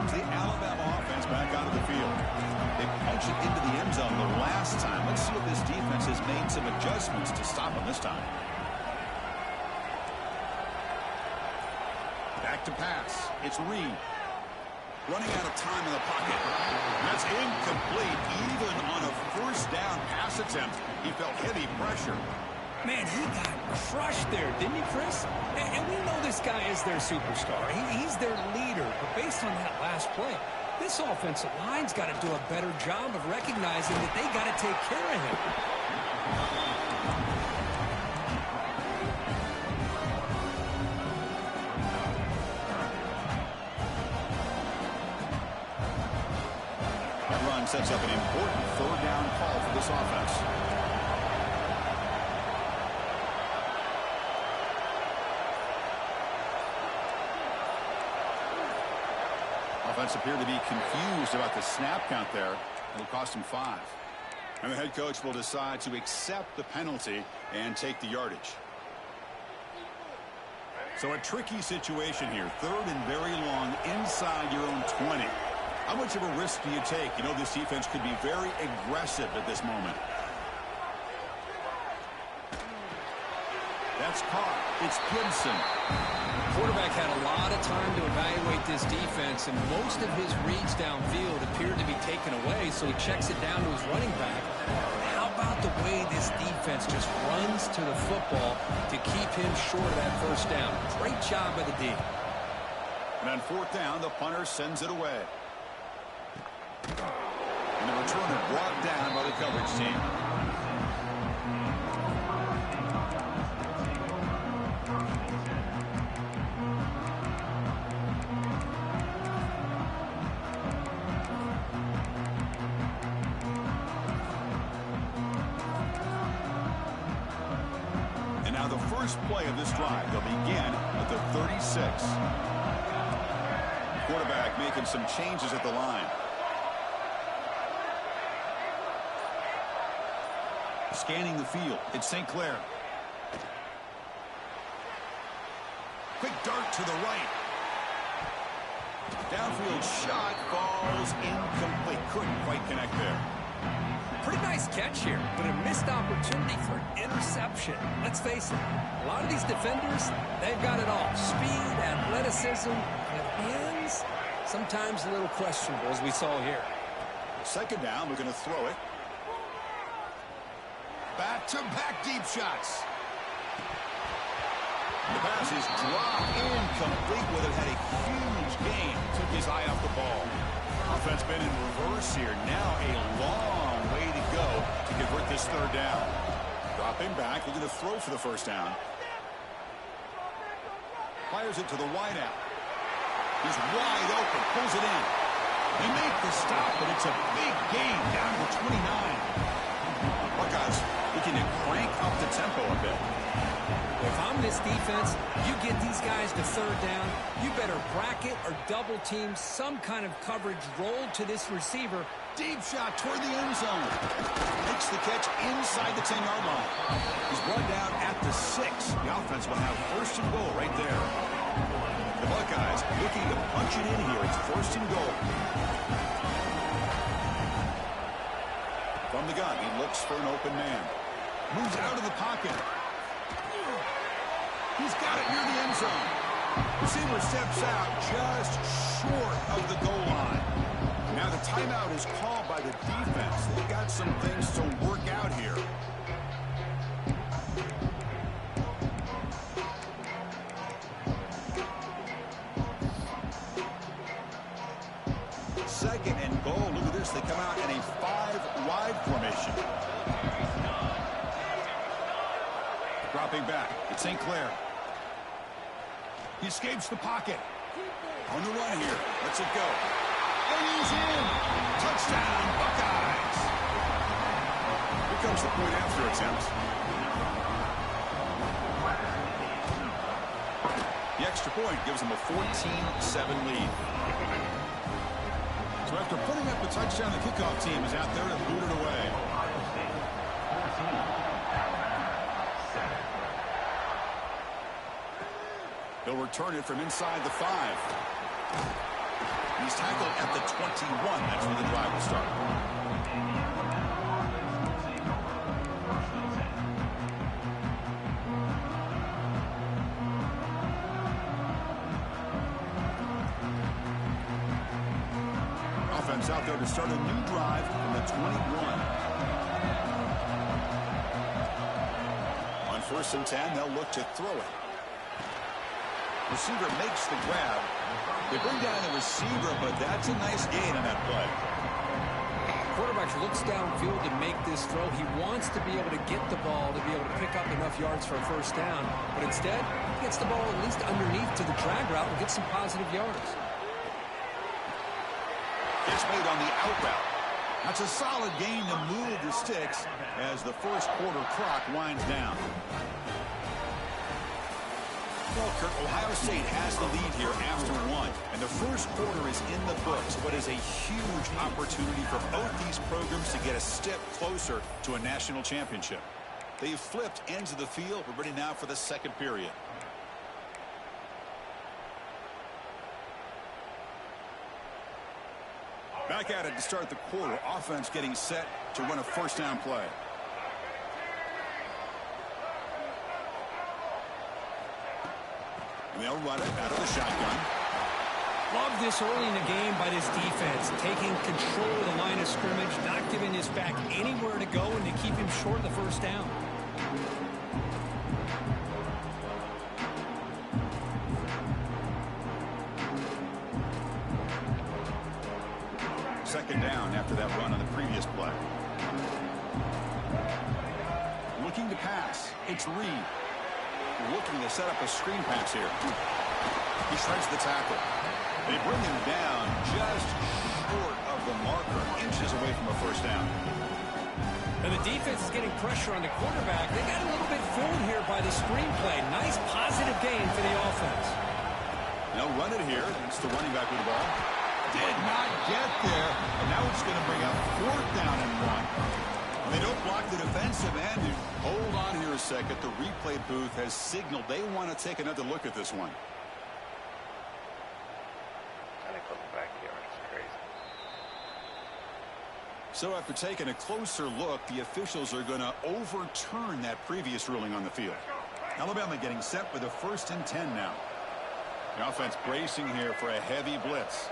comes the Alabama offense back onto the field. They punch it into the end zone the last time. Let's see if this defense has made some adjustments to stop them this time. Back to pass. It's Reed. Running out of time in the pocket. That's incomplete. Even on a first down pass attempt, he felt heavy pressure. Man, he got crushed there, didn't he, Chris? And we know this guy is their superstar. He's their leader. But based on that last play, this offensive line's got to do a better job of recognizing that they got to take care of him. Sets up an important third down call for this offense. Offense appeared to be confused about the snap count there. It'll cost him 5. And the head coach will decide to accept the penalty and take the yardage. So a tricky situation here. Third and very long inside your own 20. How much of a risk do you take? You know, this defense could be very aggressive at this moment. That's caught. It's Gibson. The quarterback had a lot of time to evaluate this defense, and most of his reads downfield appeared to be taken away, so he checks it down to his running back. How about the way this defense just runs to the football to keep him short of that first down? Great job by the D. And on fourth down, the punter sends it away. And the returner brought down by the coverage team. And now the first play of this drive, they'll begin at the 36. Quarterback making some changes at the line. Scanning the field, it's St. Clair. Quick dart to the right. Downfield shot falls incomplete. Couldn't quite connect there. Pretty nice catch here, but a missed opportunity for an interception. Let's face it, a lot of these defenders, they've got it all. Speed, athleticism, and hands, sometimes a little questionable, as we saw here. Second down, we're going to throw it. Back-to-back deep shots. The pass is dropped incomplete with it. Had a huge gain. Took his eye off the ball. Offense been in reverse here. Now a long way to go to convert this third down. Dropping back. They're going to throw for the first down. Fires it to the wideout. He's wide open. Pulls it in. They make the stop, but it's a big gain down to 29. Buckeyes looking to crank up the tempo a bit. If I'm this defense, you get these guys to third down, you better bracket or double team some kind of coverage roll to this receiver. Deep shot toward the end zone. Makes the catch inside the 10-yard line. He's brought down at the 6. The offense will have first and goal right there. The Buckeyes looking to punch it in here. It's first and goal. From the gun, he looks for an open man. Moves out of the pocket. He's got it near the end zone. Receiver steps out just short of the goal line. Now the timeout is called by the defense. They've got some things to work out here. Second and goal. Look at this. They come out in a 5-wide formation. Dropping back. It's St. Clair. He escapes the pocket. On the run here. Lets it go. And he's in. Touchdown, Buckeyes. Here comes the point after attempt. The extra point gives them a 14-7 lead. So after putting up the touchdown, the kickoff team is out there to boot it away. They'll return it from inside the 5. He's tackled at the 21. That's where the drive will start. Offense out there to start a new drive from the 21. On 1st and 10, they'll look to throw it. Receiver makes the grab. They bring down the receiver, but that's a nice gain on that play. Quarterback looks downfield to make this throw. He wants to be able to get the ball to be able to pick up enough yards for a 1st down. But instead, he gets the ball at least underneath to the drag route and gets some positive yards. It's made on the out route. That's a solid gain to move the sticks as the 1st quarter clock winds down. Well, Kirk, Ohio State has the lead here after 1, and the 1st quarter is in the books, but is a huge opportunity for both these programs to get a step closer to a national championship. They've flipped ends of the field. We're ready now for the 2nd period. Back at it to start the quarter. Offense getting set to run a 1st down play. They'll run it out of the shotgun. Love this early in the game by this defense, taking control of the line of scrimmage, not giving this back anywhere to go, and to keep him short of the 1st down. Second down after that run on the previous play. Looking to pass. It's Reed. Looking to set up a screen pass here. He shreds the tackle. They bring him down just short of the marker, inches away from a 1st down. And the defense is getting pressure on the quarterback. They got a little bit fooled here by the screenplay. Nice positive gain for the offense. They'll run it here. It's the running back with the ball. Did not get there. And now it's going to bring up 4th down and 1. They don't block the defensive end. Hold on here a second. The replay booth has signaled they want to take another look at this one. So after taking a closer look, the officials are going to overturn that previous ruling on the field. Alabama getting set with a 1st and 10 now. The offense bracing here for a heavy blitz.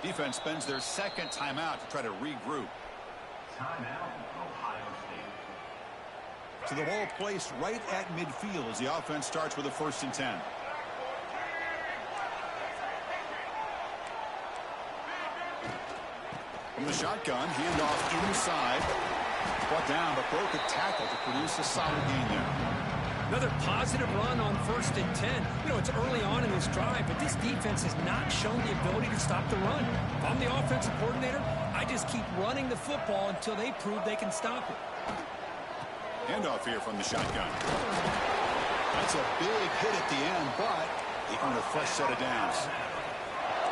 Defense spends their 2nd timeout to try to regroup. Timeout, Ohio State. So the ball placed right at midfield as the offense starts with a 1st and 10. From the shotgun, handoff inside. Brought down, but broke a tackle to produce a solid gain there. Another positive run on 1st and 10. You know, it's early on in this drive, but this defense has not shown the ability to stop the run. If I'm the offensive coordinator, I just keep running the football until they prove they can stop it. Handoff here from the shotgun. That's a big hit at the end, but they earn a fresh set of downs.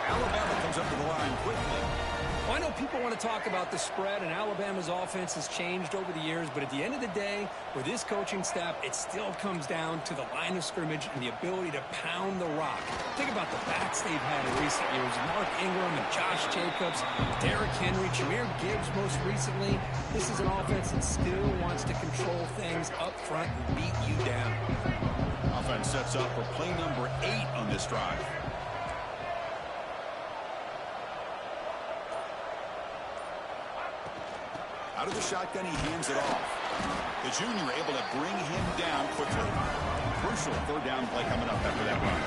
Alabama comes up to the line quickly. Well, I know people want to talk about the spread, and Alabama's offense has changed over the years, but at the end of the day, with this coaching staff, it still comes down to the line of scrimmage and the ability to pound the rock. Think about the backs they've had in recent years. Mark Ingram and Josh Jacobs, Derrick Henry, Jahmyr Gibbs most recently. This is an offense that still wants to control things up front and beat you down. Offense sets up for play number 8 on this drive. Out of the shotgun, he hands it off. The junior able to bring him down quickly. Crucial 3rd down play coming up after that run.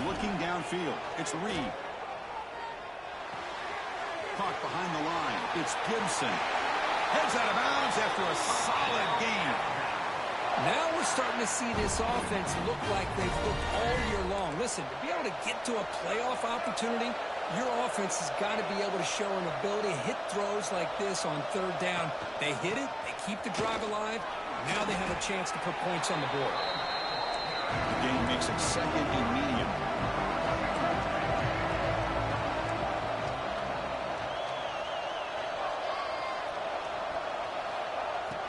Looking downfield, it's Reed. Caught behind the line, it's Gibson. Heads out of bounds after a solid gain. Now we're starting to see this offense look like they've looked all year long. Listen, to be able to get to a playoff opportunity, your offense has got to be able to show an ability to hit throws like this on 3rd down. They hit it, they keep the drive alive, now they have a chance to put points on the board. The game makes it 2nd and medium.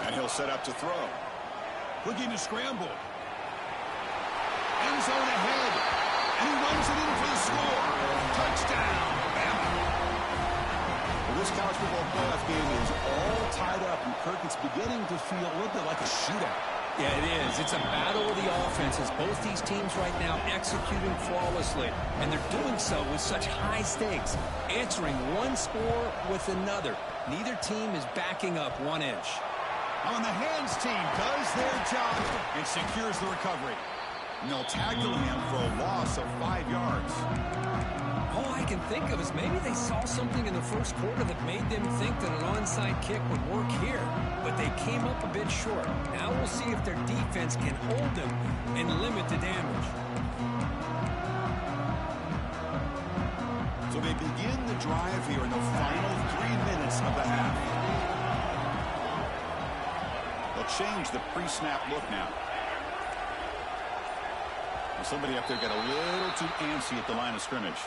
And he'll set up to throw. Looking to scramble. End zone ahead. And he runs it in for the score. Touchdown, Bama. Well, this college football playoff game is all tied up, and Kirk, it's beginning to feel a little bit like a shootout. Yeah, it is. It's a battle of the offenses. Both these teams right now executing flawlessly, and they're doing so with such high stakes, answering one score with another. Neither team is backing up 1 inch. On the hands team does their job and secures the recovery. And they'll tackle him for a loss of 5 yards. All I can think of is maybe they saw something in the first quarter that made them think that an onside kick would work here. But they came up a bit short. Now we'll see if their defense can hold them and limit the damage. So they begin the drive here in the final 3 minutes of the half. They'll change the pre-snap look now. Somebody up there got a little too antsy at the line of scrimmage.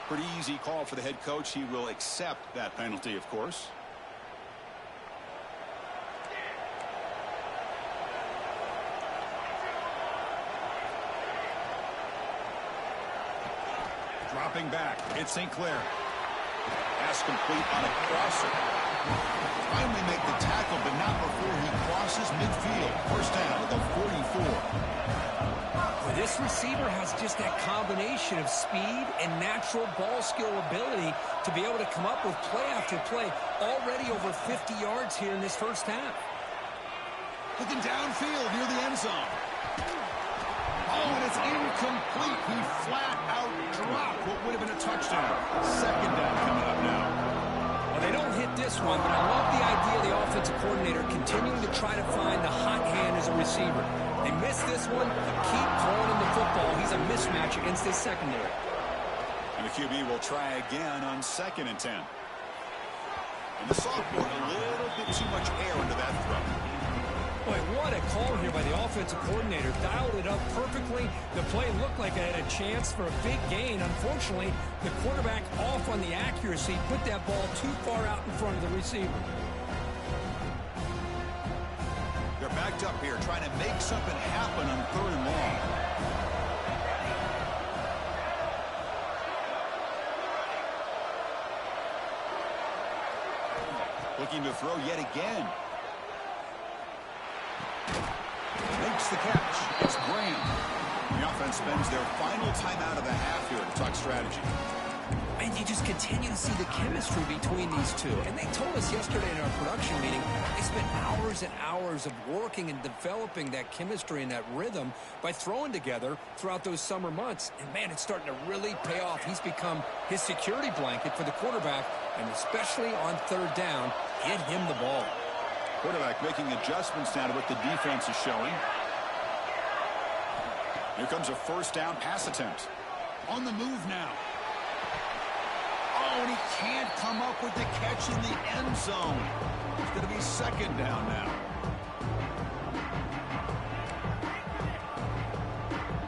Pretty easy call for the head coach. He will accept that penalty, of course. Dropping back. It's St. Clair. Pass complete on a crosser. Finally make the tackle, but not before he crosses midfield. First down at the 44. This receiver has just that combination of speed and natural ball skill ability to be able to come up with play after play. Already over 50 yards here in this first half. Looking downfield near the end zone. Oh, and it's incomplete. He flat out dropped what would have been a touchdown. Second down coming up now. Well, they don't hit this one, but I love the idea of the offensive coordinator continuing to try to find the hot hand as a receiver. They miss this one, but keep throwing him the football. He's a mismatch against his secondary. And the QB will try again on 2nd and 10. And the sophomore, a little bit too much air into that throw. Boy, what a call here by the offensive coordinator. Dialed it up perfectly. The play looked like it had a chance for a big gain. Unfortunately, the quarterback off on the accuracy, put that ball too far out in front of the receiver. They're backed up here, trying to make something happen on 3rd and long. Looking to throw yet again. Makes the catch. It's Graham. The offense spends their final timeout of the half here to talk strategy. And you just continue to see the chemistry between these two. And they told us yesterday in our production meeting, they spent hours and hours of working and developing that chemistry and that rhythm by throwing together throughout those summer months. And, man, it's starting to really pay off. He's become his security blanket for the quarterback, and especially on 3rd down, get him the ball. Quarterback making adjustments now to what the defense is showing. Here comes a 1st down pass attempt. On the move now. Oh, and he can't come up with the catch in the end zone. It's going to be 2nd down now.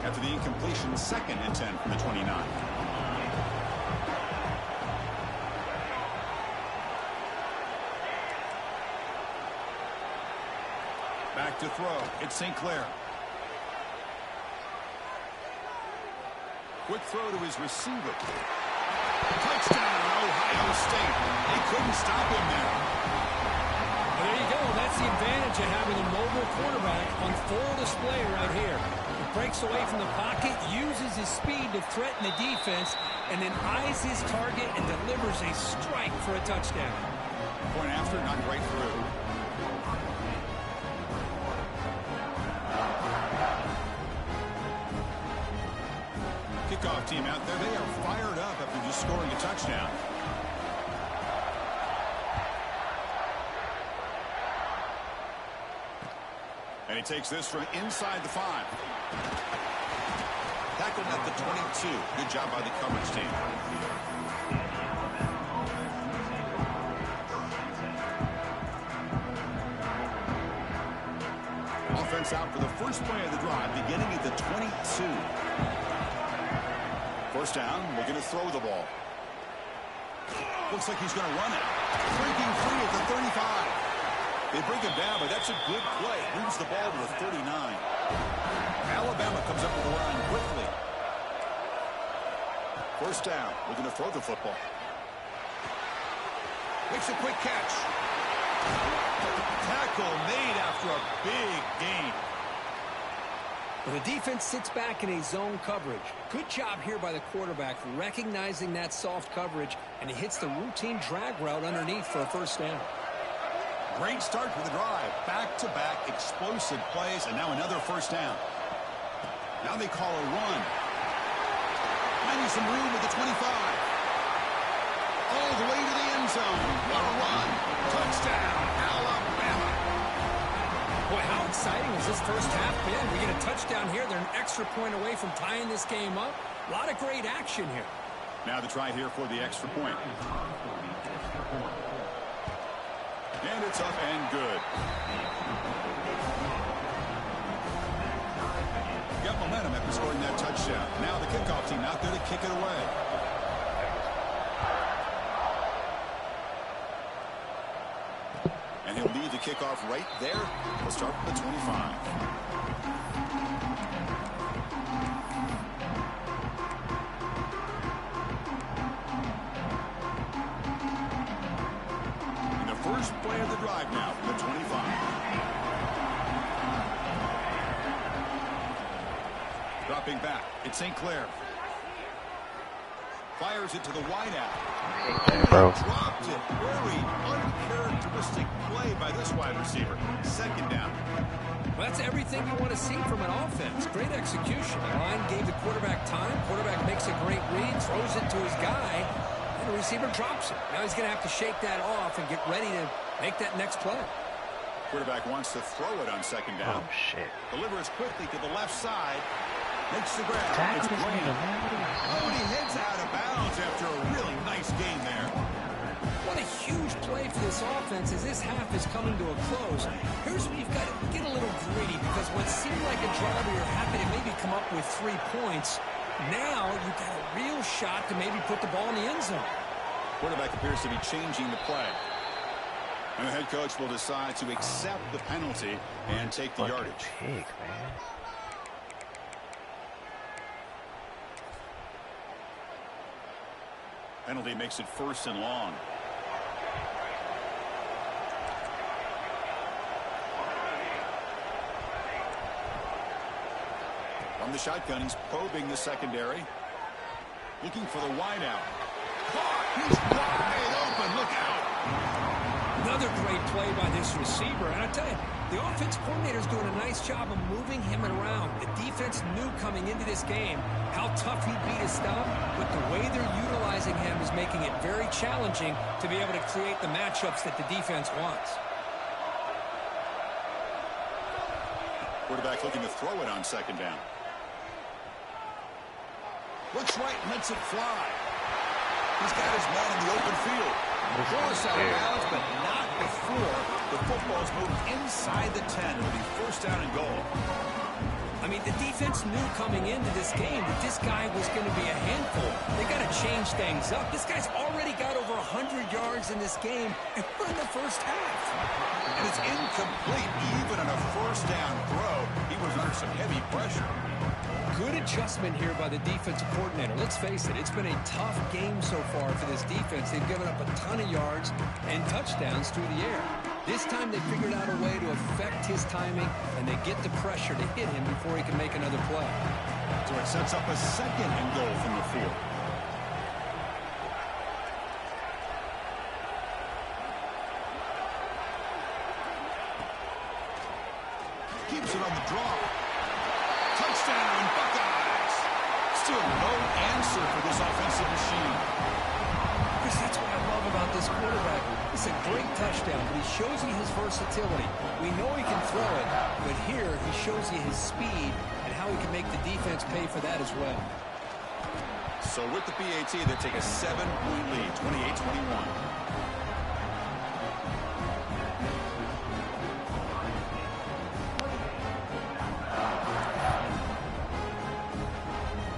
After the incompletion, 2nd and 10 from the 29. Back to throw. It's St. Clair. Quick throw to his receiver. Touchdown, Ohio State. They couldn't stop him there. Well, there you go. That's the advantage of having a mobile quarterback on full display right here. He breaks away from the pocket, uses his speed to threaten the defense, and then eyes his target and delivers a strike for a touchdown. Point after, not right through. Kickoff team out there. They are fired up after just scoring a touchdown. And he takes this from inside the 5. Tackled at the 22. Good job by the coverage team. Offense out for the first play of the drive, beginning at the 22. First down, looking to throw the ball. Looks like he's going to run it. Breaking free at the 35. They bring him down, but that's a good play. Moves the ball to the 39. Alabama comes up with the line quickly. First down. Looking to throw the football. Makes a quick catch. Tackle made after a big gain. Well, the defense sits back in a zone coverage. Good job here by the quarterback recognizing that soft coverage, and he hits the routine drag route underneath for a first down. Great start for the drive. Back-to-back explosive plays, and now another first down. Now they call a run. Finding some room at the 25. All the way to the end zone. What a run. Touchdown, Alabama. Boy, how exciting has this first half been? We get a touchdown here. They're an extra point away from tying this game up. A lot of great action here. Now the try here for the extra point. And it's up and good. Got momentum after scoring that touchdown. Now the kickoff team out there to kick it away. And he'll lead the kickoff right there. We'll start with the 25. And the first play of the drive now from the 25. Dropping back, it's St. Clair. Fires it to the wideout. Dropped it. Very uncharacteristic play by this wide receiver. Second down. Well, that's everything you want to see from an offense. Great execution. The line gave the quarterback time. Quarterback makes a great read, throws it to his guy, and the receiver drops it. Now he's going to have to shake that off and get ready to make that next play. Quarterback wants to throw it on second down. Oh, shit. Delivers quickly to the left side. Makes the grab. It's Tackle Green. this nigga, Oh, and he heads out of bounds after a really nice gain there. What a huge play for this offense as this half is coming to a close. Here's where you've got to get a little greedy, because what seemed like a drive where you're happy to maybe come up with 3 points, now you've got a real shot to maybe put the ball in the end zone. Quarterback appears to be changing the play. And the head coach will decide to accept the penalty and take the yardage. Pig, man. Penalty makes it first and long. From the shotgun, he's probing the secondary. Looking for the wideout. Caught! He's wide open. Look out! Another great play by this receiver. And I tell you, the offense coordinator is doing a nice job of moving him around. The defense knew coming into this game how tough he'd be to stop, but the way they're utilizing him is making it very challenging to be able to create the matchups that the defense wants. Quarterback looking to throw it on second down. Looks right and lets it fly. He's got his man in the open field. Force out of bounds, but not before the football's moved inside the 10. It'll be first down and goal. I mean, the defense knew coming into this game that this guy was going to be a handful. They got to change things up. This guy's already got over 100 yards in this game, and we're in the first half. And it's incomplete. Even on a first down throw, he was under some heavy pressure. Good adjustment here by the defensive coordinator. Let's face it, it's been a tough game so far for this defense. They've given up a ton of yards and touchdowns through the air. This time they figured out a way to affect his timing, and they get the pressure to hit him before he can make another play. So it sets up a second and goal from the field. Keeps it on the draw. Touchdown, Buckeyes! Still no answer for this offensive machine. Chris, that's what I love about this quarterback. It's a great touchdown, but he shows you his versatility. We know he can throw it, but here he shows you his speed and how he can make the defense pay for that as well. So with the PAT, they take a 7-point lead, 28-21.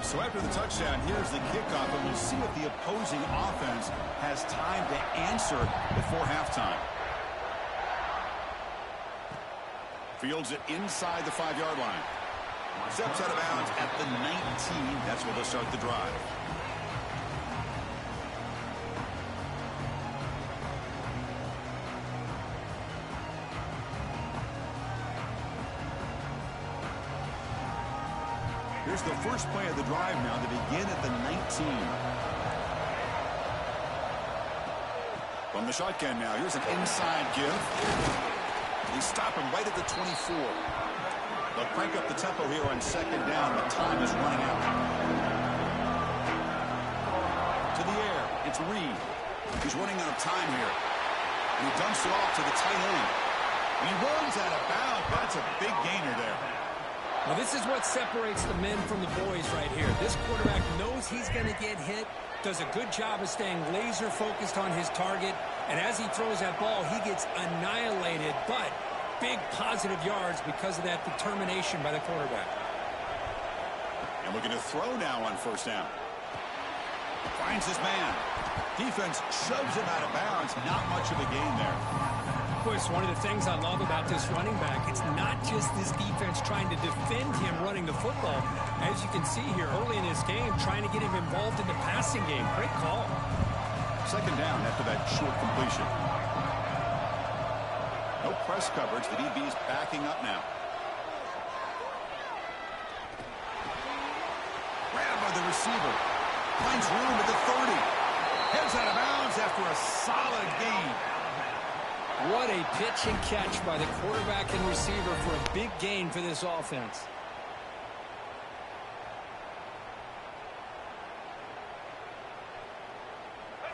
So after the touchdown, here's the kickoff, and we'll see if the opposing offense has time to answer before halftime. Fields it inside the 5-yard line. Steps out of bounds at the 19. That's where they'll start the drive. Here's the first play of the drive now to begin at the 19. From the shotgun now, here's an inside give. They stop him right at the 24. They'll crank up the tempo here on second down. The time is running out. To the air, it's Reed. He's running out of time here. And he dumps it off to the tight end. And he runs out of bounds. That's a big gainer there. Well, this is what separates the men from the boys right here. This quarterback knows he's going to get hit, does a good job of staying laser focused on his target, and as he throws that ball, he gets annihilated, but big positive yards because of that determination by the quarterback. And looking to throw now on first down. Finds his man. Defense shoves him out of bounds. Not much of a gain there. Of course, one of the things I love about this running back, it's not just this defense trying to defend him running the football. As you can see here early in this game, trying to get him involved in the passing game. Great call. Second down after that short completion. No press coverage. The DB's backing up now. Grabbed by the receiver. Finds room at the 30. Heads out of bounds after a solid gain. What a pitch and catch by the quarterback and receiver for a big gain for this offense.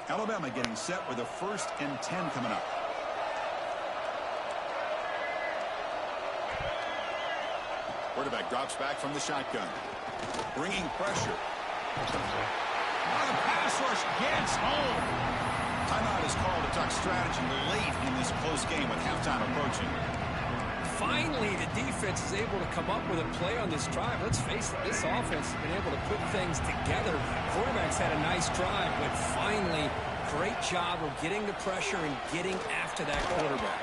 Alabama getting set with a 1st and 10 coming up. Quarterback drops back from the shotgun. Bringing pressure. On a pass rush gets home. Timeout is called to talk strategy late in this close game with halftime approaching. Finally, the defense is able to come up with a play on this drive. Let's face it, this offense has been able to put things together. Quarterback's had a nice drive, but finally, great job of getting the pressure and getting after that quarterback.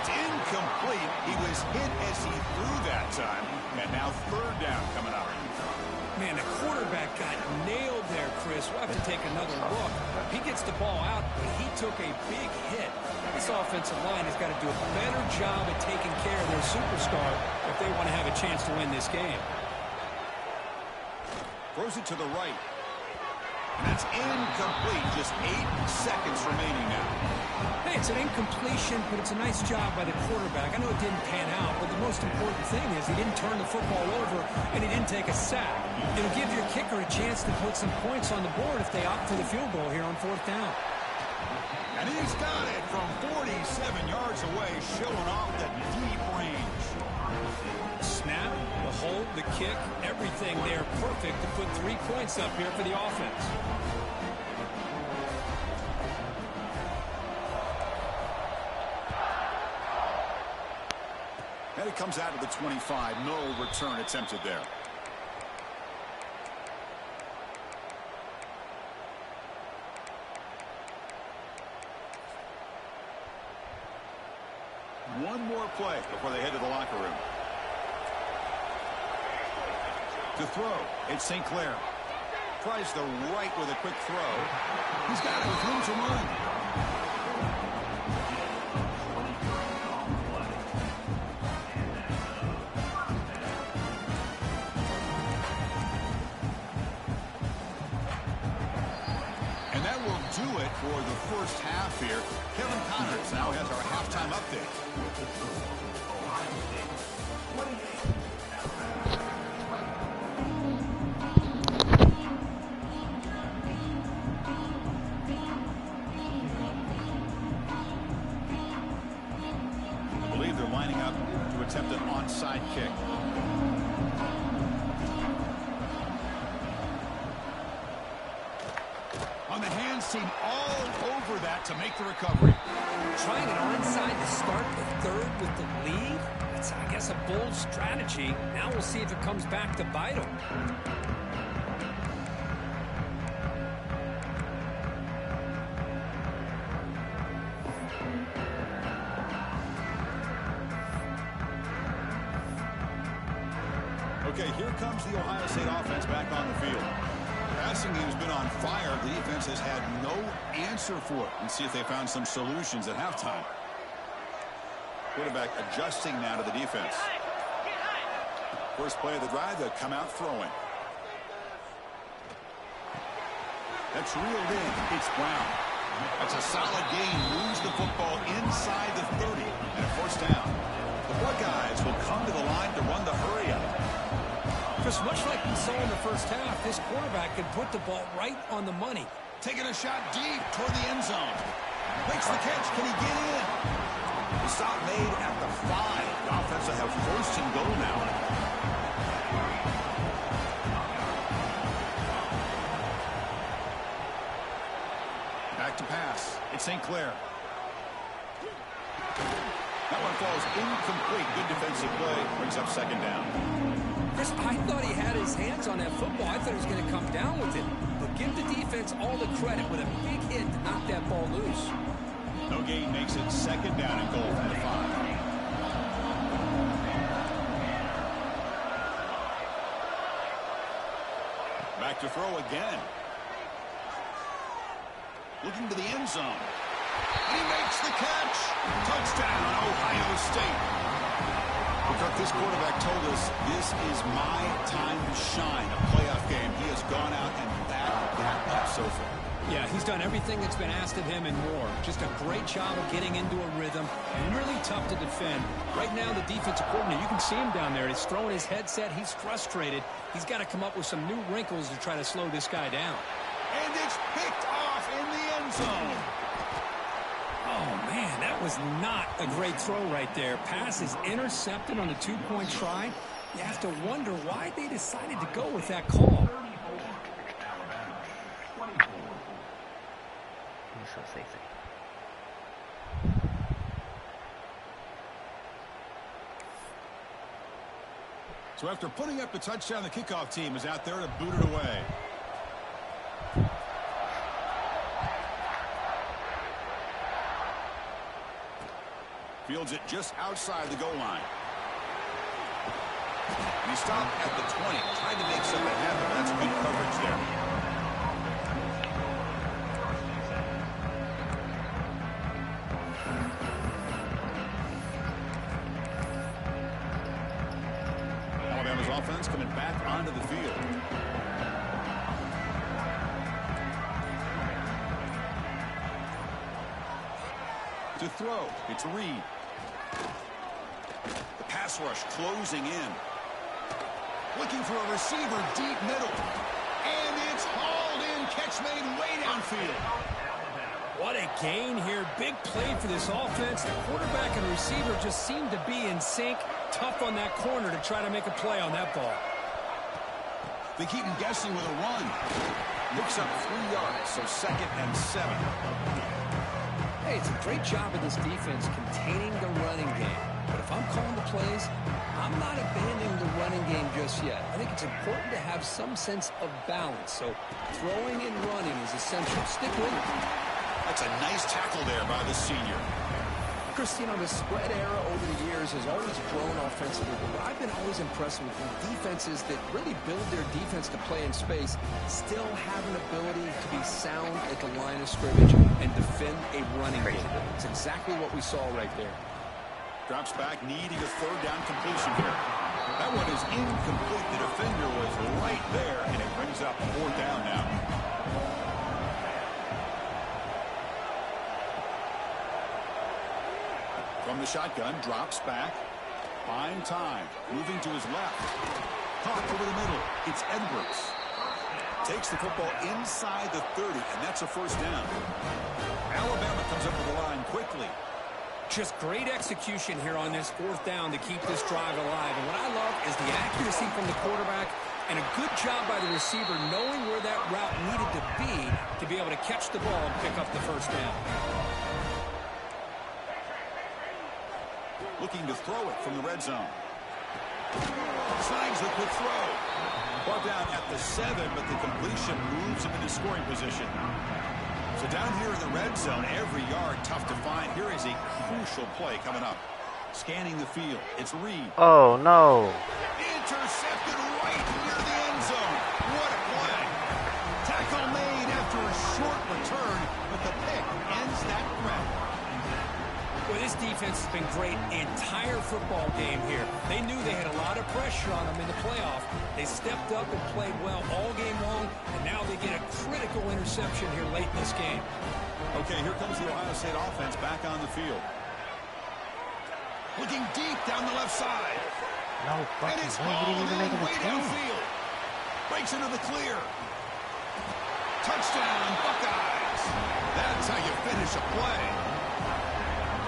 It's incomplete. He was hit as he threw that time, and now 3rd down coming up. Man, the quarterback got nailed there, Chris. We'll have to take another look. He gets the ball out, but he took a big hit. This offensive line has got to do a better job at taking care of their superstar if they want to have a chance to win this game. Throws it to the right. And that's incomplete. Just 8 seconds remaining now. Hey, it's an incompletion, but it's a nice job by the quarterback. I know it didn't pan out, but the most important thing is he didn't turn the football over and he didn't take a sack. It'll give your kicker a chance to put some points on the board if they opt for the field goal here on 4th down. And he's got it from 47 yards away, showing off the deep range. Snap, the hold, the kick, everything there perfect to put 3 points up here for the offense. And it comes out of the 25. No return attempted there. One more play before they head to the locker room. To throw, it's St. Clair. Tries the right with a quick throw. He's got it with room to run. And that will do it for the first half here. Kevin Connors now has our halftime update. I believe they're lining up to attempt an onside kick. On the hands team all over that to make the recovery. Trying it onside to start the 3rd with the lead? That's, I guess, a bold strategy. Now we'll see if it comes back to bite them. Okay, here comes the Ohio State offense back on the field. Passing game's been on fire. The defense has had no answer for it. Let's see if they found some solutions at halftime. Quarterback adjusting now to the defense. First play of the drive, they'll come out throwing. That's reeled in. It's Brown. That's a solid gain. Moves the football inside the 30 and a first down. The Buckeyes will come to the line to run the hurry up. Just much like we saw in the first half, this quarterback can put the ball right on the money. Taking a shot deep toward the end zone. Makes the catch. Can he get in? The stop made at the 5. The offense will have first and goal now. Back to pass. It's St. Clair. That one falls incomplete. Good defensive play. Brings up second down. Chris, I thought he had his hands on that football. I thought he was going to come down with it. But give the defense all the credit with a big hit to knock that ball loose. No gain makes it second down and goal from the 5. Back to throw again. Looking to the end zone. He makes the catch. Touchdown, Ohio State. Kirk, this quarterback told us this is my time to shine. A playoff game. He has gone out and backed that up so far. Yeah, he's done everything that's been asked of him and more. Just a great job of getting into a rhythm. And really tough to defend. Right now, the defensive coordinator, you can see him down there. He's throwing his headset. He's frustrated. He's got to come up with some new wrinkles to try to slow this guy down. And it's picked off in the end zone. Oh, man, that was not a great throw right there. Pass is intercepted on the two-point try. You have to wonder why they decided to go with that call. So after putting up the touchdown, the kickoff team is out there to boot it away. Fields it just outside the goal line. And he stopped at the 20. Tried to make something happen. That's good coverage there. Alabama's offense coming back onto the field. To throw, it's Reed. The pass rush closing in. Looking for a receiver deep middle. And it's hauled in. Catch made way downfield. What a gain here. Big play for this offense. The quarterback and receiver just seem to be in sync. Tough on that corner to try to make a play on that ball. They keep him guessing with a run. Looks up 3 yards, so 2nd and 7. Hey, it's a great job of this defense containing the running game. But if I'm calling the plays, I'm not abandoning the running game just yet. I think it's important to have some sense of balance. So throwing and running is essential. Stick with it. That's a nice tackle there by the senior. Christine, the spread era over the years has always grown offensively, but I've been always impressed with defenses that really build their defense to play in space, still have an ability to be sound at the line of scrimmage and defend a running game. It's exactly what we saw right there. Drops back, needing a 3rd down completion here. That one is incomplete. The defender was right there, and it brings up 4th down now. From the shotgun, drops back. Buying time. Moving to his left. Caught over the middle. It's Edwards. Takes the football inside the 30, and that's a 1st down. Alabama comes up with the line quickly. Just great execution here on this 4th down to keep this drive alive. And what I love is the accuracy from the quarterback and a good job by the receiver knowing where that route needed to be able to catch the ball and pick up the 1st down. Looking to throw it from the red zone. Snags the quick throw. Brought down at the 7, but the completion moves him into scoring position. So down here in the red zone, every yard tough to find. Here is a crucial play coming up. Scanning the field. It's Reed. Oh, no. It's Intercepted right near the end zone. What a play. Tackle made after a short return, but the pick ends that threat. Well, this defense has been great the entire football game here. They knew they had a lot of pressure on them in the playoff. They stepped up and played well all game long, and now they get a critical interception here late in this game. Okay, here comes the Ohio State offense back on the field. Looking deep down the left side. No And it's fucking way. He didn't even make it way a 10. downfield. Breaks into the clear. Touchdown, Buckeyes. That's how you finish a play.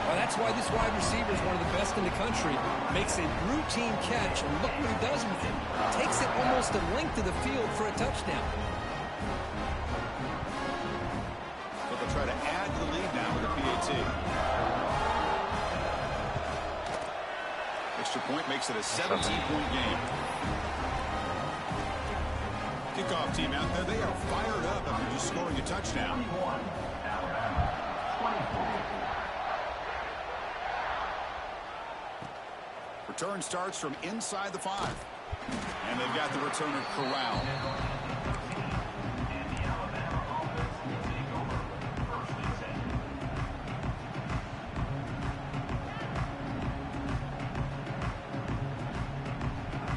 Well, that's why this wide receiver is one of the best in the country. Makes a routine catch, and look what he does with it. Takes it almost a length of the field for a touchdown. So they'll try to add to the lead now with a PAT. Extra point makes it a 17-point game. Kickoff team out there. They are fired up after just scoring a touchdown. Return starts from inside the 5. And they've got the returner corralled.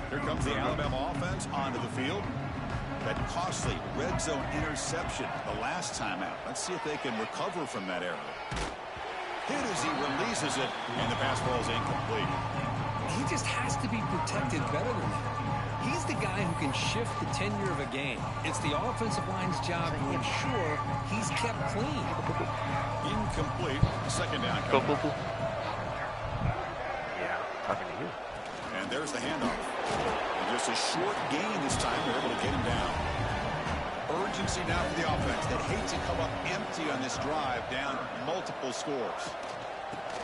Here comes the Alabama offense onto the field. That costly red zone interception the last time out. Let's see if they can recover from that error. Hit as he releases it, and the pass ball is incomplete. He just has to be protected better than that. He's the guy who can shift the tenure of a game. It's the offensive line's job to ensure he's kept clean. Incomplete. Second down. Go. Yeah, talking to you. And there's the handoff. And just a short gain this time. They're able to get him down. Urgency now for the offense that hate to come up empty on this drive, down multiple scores.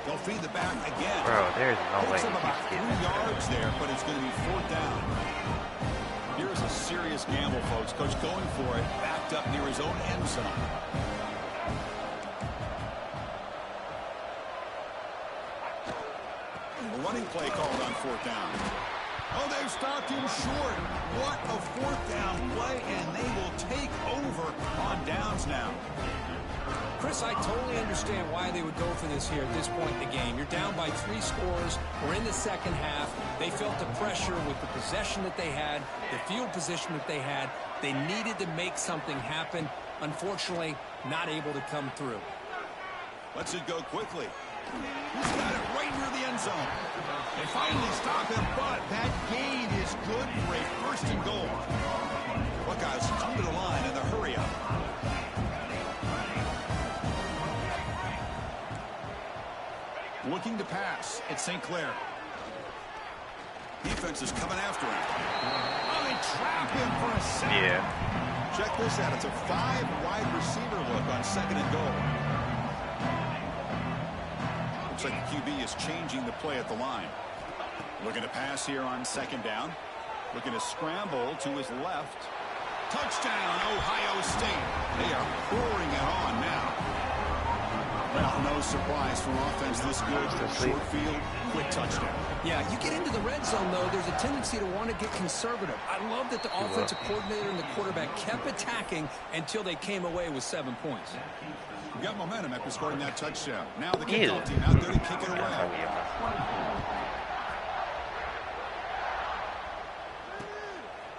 They'll feed the back again. Bro, there's no way Takes him he about keeps 3 getting that. yards there, but it's going to be 4th down. Here's a serious gamble, folks. Coach going for it, backed up near his own end zone. A running play called on 4th down. Oh, they've stopped him short. What a 4th down play, and they will take over on downs now. Chris, I totally understand why they would go for this here at this point in the game. You're down by 3 scores. We're in the second half. They felt the pressure with the possession that they had, the field position that they had. They needed to make something happen. Unfortunately, not able to come through. Lets it go quickly. He's got it right near the end zone. They finally stop him, but that gain is good for a 1st and goal. Buckeyes come to the line in the hurry up. Looking to pass. It's St. Clair. Defense is coming after him. Oh, they trap him for a sack. Yeah. Check this out. It's a 5-wide receiver look on 2nd and goal. Looks like the QB is changing the play at the line. Looking to pass here on 2nd down. Looking to scramble to his left. Touchdown, Ohio State. They are pouring it on now. Well, no surprise from offense this good. Short field, quick touchdown. Yeah, you get into the red zone, though, there's a tendency to want to get conservative. I love that the offensive coordinator and the quarterback kept attacking until they came away with 7 points. We got momentum after scoring that touchdown. Now the kickoff team out there to kick it away.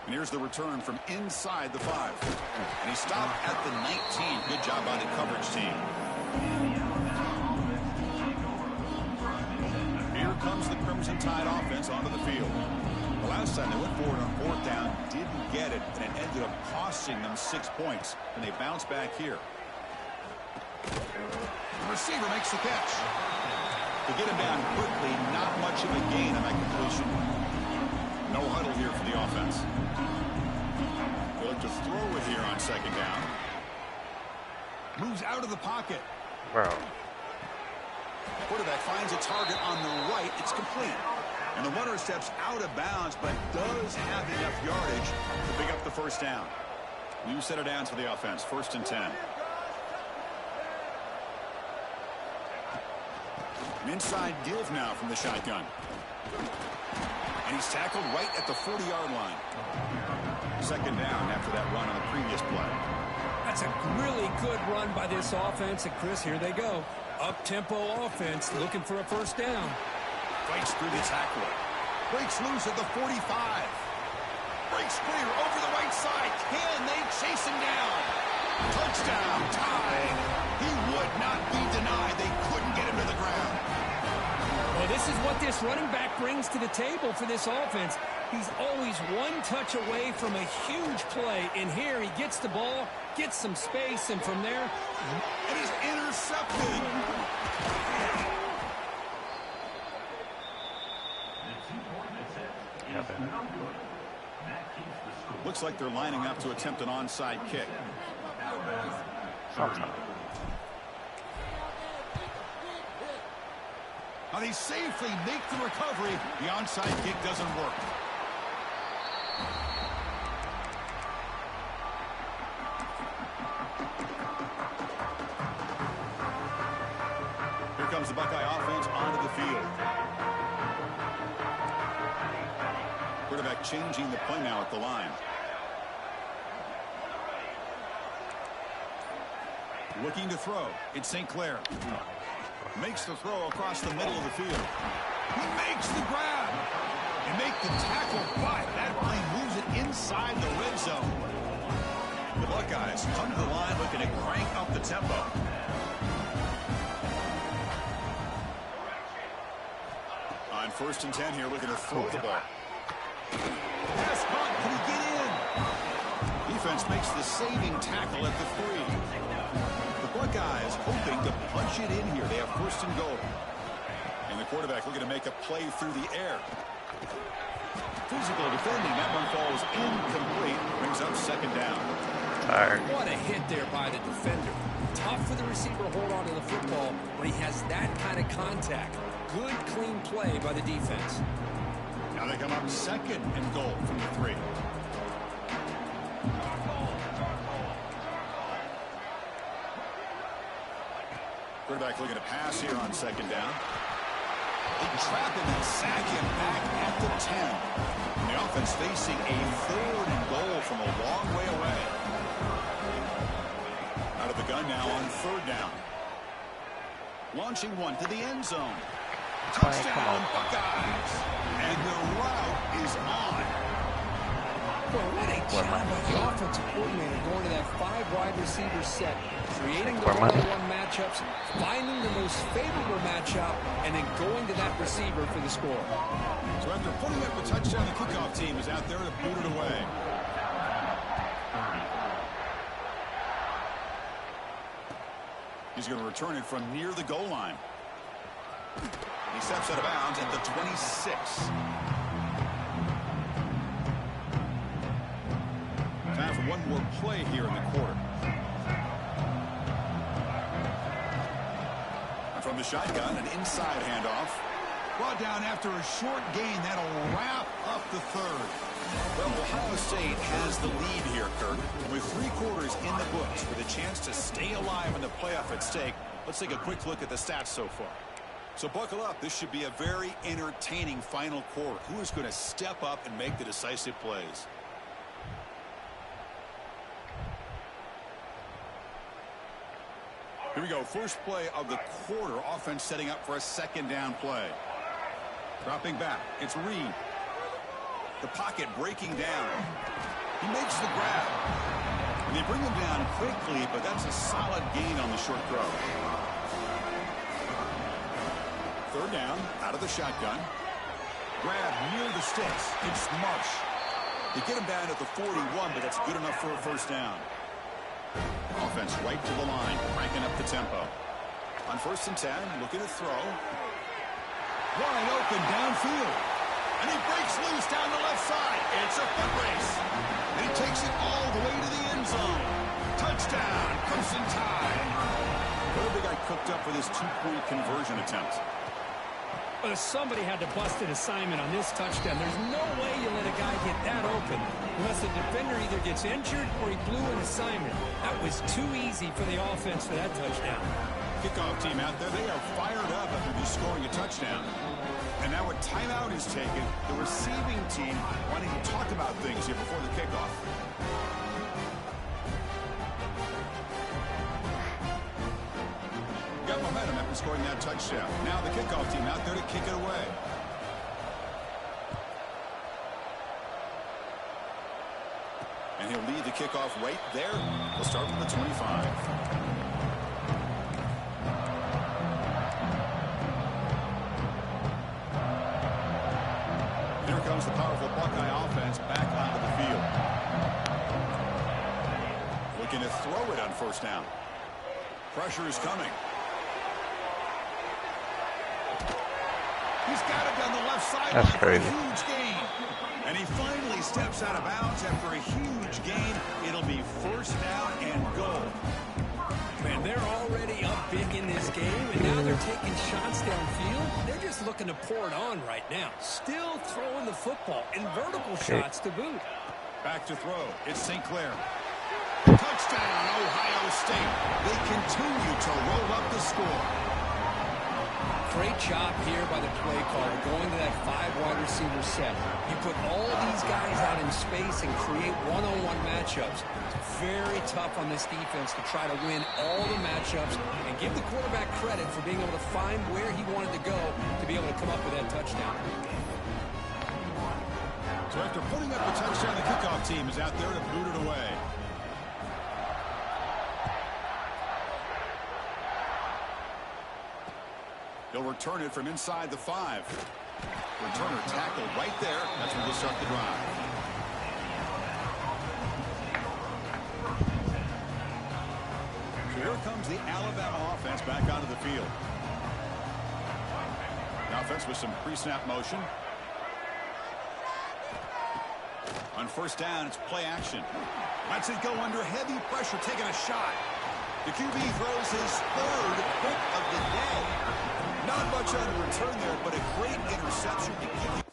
And here's the return from inside the 5. And he stopped at the 19. Good job by the coverage team. Here comes the Crimson Tide offense onto the field. The last time they went forward on 4th down, didn't get it, and it ended up costing them 6 points. And they bounce back here. The receiver makes the catch. To get him down quickly, not much of a gain on that completion. No huddle here for the offense. They look to throw it here on 2nd down. Moves out of the pocket. Bro. Quarterback finds a target on the right. It's complete. And the runner steps out of bounds, but does have enough yardage to pick up the 1st down. New set of downs for the offense. 1st and 10. An inside give now from the shotgun. And he's tackled right at the 40-yard line. Second down after that run on the previous play. That's a really good run by this offense. And, Chris, here they go. Up-tempo offense looking for a first down. Fights through the tackle. Breaks loose at the 45. Breaks clear over the right side. Can they chase him down? Touchdown, tied. He would not be denied. They couldn't get him to the ground. Well, this is what this running back brings to the table for this offense. He's always one touch away from a huge play. And here he gets the ball, gets some space, and from there... It is intercepted. Looks like they're lining up to attempt an onside kick. Now they safely make the recovery. The onside kick doesn't work. Here comes the Buckeye offense onto the field. Quarterback changing the play now at the line. Looking to throw. It's St. Clair. Makes the throw across the middle of the field. He makes the grab. And make the tackle, but that plane moves it inside the red zone. The Buckeyes come to the line looking to crank up the tempo. On 1st and 10 here, looking to throw the ball. Pass caught. Can he get in? Defense makes the saving tackle at the 3. The Buckeyes hoping to punch it in here. They have 1st and goal. And the quarterback looking to make a play through the air. Physical defending. That one falls incomplete. Brings up 2nd down. What a hit there by the defender. Tough for the receiver to hold on to the football when he has that kind of contact. Good, clean play by the defense. Now they come up 2nd and goal from the 3. Quarterback looking to pass here on 2nd down. They trap him and sack him back at the 10. And the offense facing a 3rd and goal from a long way away. Out of the gun now on 3rd down. Launching one to the end zone. Touchdown, Buckeyes. And the route is on. Well, what a job by the offensive coordinator going to that 5 wide receiver set, creating the one-on-one matchups, finding the most favorable matchup, and then going to that receiver for the score. So after putting up the touchdown, the kickoff team is out there to boot it away. He's going to return it from near the goal line. He steps out of bounds at the 26. Time for one more play here in the quarter. And from the shotgun, an inside handoff. Brought down after a short gain. That'll wrap up the 3rd. Well, Ohio State has the lead here, Kirk. With 3 quarters in the books, with a chance to stay alive in the playoff at stake, let's take a quick look at the stats so far. So buckle up. This should be a very entertaining final quarter. Who is going to step up and make the decisive plays? Here we go. First play of the quarter. Offense setting up for a 2nd down play. Dropping back. It's Reed. The pocket breaking down. He makes the grab. And they bring him down quickly, but that's a solid gain on the short throw. 3rd down, out of the shotgun. Grab near the sticks. It's Marsh. They get him down at the 41, but that's good enough for a 1st down. Offense right to the line, cranking up the tempo. On 1st and 10, looking to throw. Wide open downfield. And he breaks loose down the left side. It's a foot race. And he takes it all the way to the end zone. Touchdown, Crimson Tide. What have they got cooked up for this 2-point conversion attempt? Well, somebody had to bust an assignment on this touchdown. There's no way you let a guy get that open unless the defender either gets injured or he blew an assignment. That was too easy for the offense for that touchdown. Kickoff team out there, they are fired up after just scoring a touchdown. And now a timeout is taken. The receiving team wanting to talk about things here before the kickoff. Got momentum after scoring that touchdown. Now the kickoff team out there to kick it away. And he'll lead the kickoff right there. We'll start from the 25. Here comes the powerful Buckeye offense back onto the field. Looking to throw it on first down. Pressure is coming. He's got it down the left sideline. That's crazy. For a huge gain. And he finally steps out of bounds after a huge gain. It'll be first down and goal. Man, they're already up big in this game, and now they're taking shots downfield. They're just looking to pour it on right now. Still throwing the football, and vertical shots to boot. Back to throw. It's St. Clair. Touchdown, Ohio State. They continue to roll up the score. Great job here by the play caller going to that 5-wide receiver set. You put all these guys out in space and create one-on-one matchups. It's very tough on this defense to try to win all the matchups and give the quarterback credit for being able to find where he wanted to go to be able to come up with that touchdown. So after putting up a touchdown, the kickoff team is out there to boot it away. He'll return it from inside the 5. Returner tackled right there. That's where they start the drive. So here comes the Alabama offense back onto the field. The offense with some pre-snap motion. On first down, it's play action. Lets it go under heavy pressure, taking a shot. The QB throws his third pick of the day. Not much on the return there, but a great interception to give you